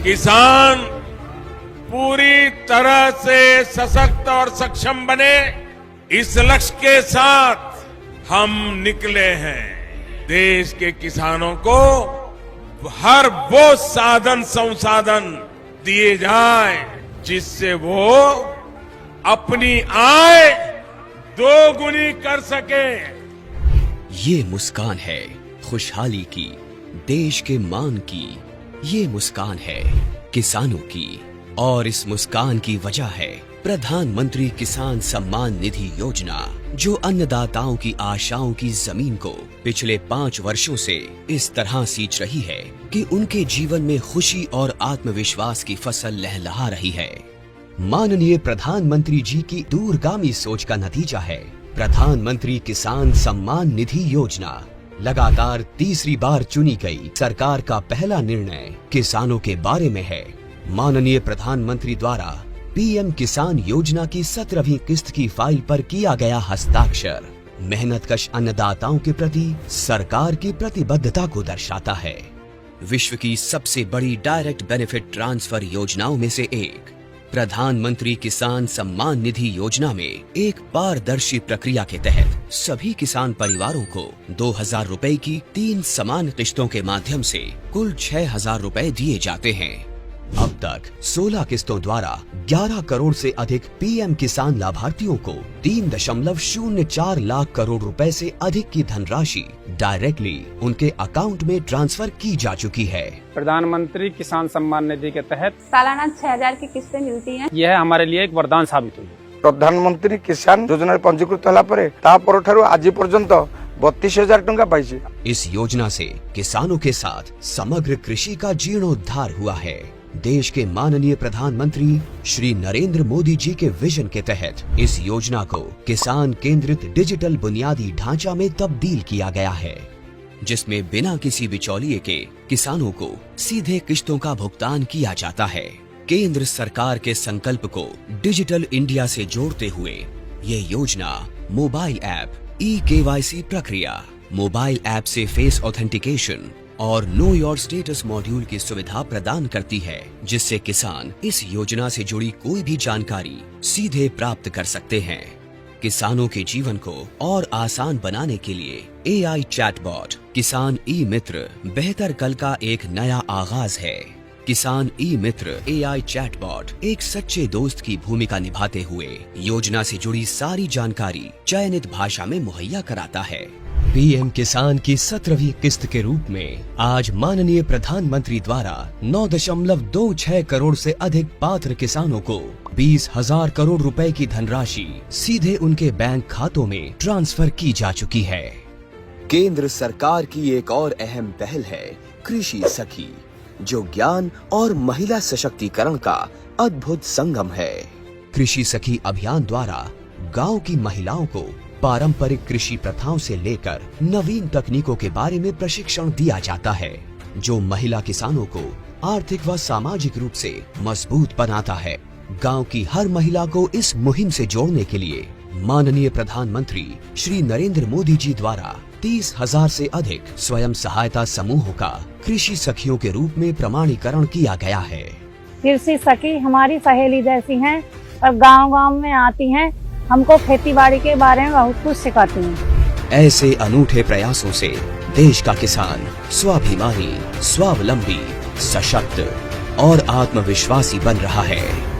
किसान पूरी तरह से सशक्त और सक्षम बने, इस लक्ष्य के साथ हम निकले हैं। देश के किसानों को हर वो साधन संसाधन दिए जाए जिससे वो अपनी आय दोगुनी कर सके। ये मुस्कान है खुशहाली की, देश के मान की। ये मुस्कान है किसानों की, और इस मुस्कान की वजह है प्रधानमंत्री किसान सम्मान निधि योजना, जो अन्नदाताओं की आशाओं की जमीन को पिछले 5 वर्षों से इस तरह सींच रही है कि उनके जीवन में खुशी और आत्मविश्वास की फसल लहलहा रही है। माननीय प्रधानमंत्री जी की दूरगामी सोच का नतीजा है प्रधानमंत्री किसान सम्मान निधि योजना। लगातार तीसरी बार चुनी गई सरकार का पहला निर्णय किसानों के बारे में है। माननीय प्रधानमंत्री द्वारा पीएम किसान योजना की 17वीं किस्त की फाइल पर किया गया हस्ताक्षर मेहनतकश अन्नदाताओं के प्रति सरकार की प्रतिबद्धता को दर्शाता है। विश्व की सबसे बड़ी डायरेक्ट बेनिफिट ट्रांसफर योजनाओं में से एक प्रधानमंत्री किसान सम्मान निधि योजना में एक पारदर्शी प्रक्रिया के तहत सभी किसान परिवारों को 2000 रुपए की 3 समान किस्तों के माध्यम से कुल 6000 रुपए दिए जाते हैं। अब तक 16 किस्तों द्वारा 11 करोड़ से अधिक पीएम किसान लाभार्थियों को 3.04 लाख करोड़ रुपए से अधिक की धनराशि डायरेक्टली उनके अकाउंट में ट्रांसफर की जा चुकी है। प्रधानमंत्री किसान सम्मान निधि के तहत सालाना 6000 की किस्तें मिलती हैं। यह हमारे लिए एक वरदान साबित हुई। प्रधानमंत्री किसान योजना पंजीकृत होला परे तापर ठारू आज पर्यंत 32,000 टंका पाइछि। इस योजना से किसानों के साथ समग्र कृषि का जीर्णोद्धार हुआ है। देश के माननीय प्रधानमंत्री श्री नरेंद्र मोदी जी के विजन के तहत इस योजना को किसान केंद्रित डिजिटल बुनियादी ढांचा में तब्दील किया गया है, जिसमें बिना किसी बिचौलिए के किसानों को सीधे किस्तों का भुगतान किया जाता है। केंद्र सरकार के संकल्प को डिजिटल इंडिया से जोड़ते हुए ये योजना मोबाइल ऐप, ई-केवाईसी प्रक्रिया, मोबाइल ऐप से फेस ऑथेंटिकेशन और नो योर स्टेटस मॉड्यूल की सुविधा प्रदान करती है, जिससे किसान इस योजना से जुड़ी कोई भी जानकारी सीधे प्राप्त कर सकते हैं। किसानों के जीवन को और आसान बनाने के लिए एआई चैटबॉट किसान ई मित्र बेहतर कल का एक नया आगाज है। किसान ई मित्र एआई चैटबॉट एक सच्चे दोस्त की भूमिका निभाते हुए योजना से जुड़ी सारी जानकारी चयनित भाषा में मुहैया कराता है। पीएम किसान की 17वीं किस्त के रूप में आज माननीय प्रधानमंत्री द्वारा 9.26 करोड़ से अधिक पात्र किसानों को 20,000 करोड़ रुपए की धनराशि सीधे उनके बैंक खातों में ट्रांसफर की जा चुकी है। केंद्र सरकार की एक और अहम पहल है कृषि सखी, जो ज्ञान और महिला सशक्तिकरण का अद्भुत संगम है। कृषि सखी अभियान द्वारा गांव की महिलाओं को पारंपरिक कृषि प्रथाओं से लेकर नवीन तकनीकों के बारे में प्रशिक्षण दिया जाता है, जो महिला किसानों को आर्थिक व सामाजिक रूप से मजबूत बनाता है। गांव की हर महिला को इस मुहिम से जोड़ने के लिए माननीय प्रधानमंत्री श्री नरेंद्र मोदी जी द्वारा 30,000 से अधिक स्वयं सहायता समूहों का कृषि सखियों के रूप में प्रमाणीकरण किया गया है। कृषि सखी हमारी सहेली जैसी हैं और गांव-गांव में आती हैं, हमको खेतीबाड़ी के बारे में बहुत कुछ सिखाती हैं। ऐसे अनूठे प्रयासों से देश का किसान स्वाभिमानी, स्वावलंबी, सशक्त और आत्मविश्वासी बन रहा है।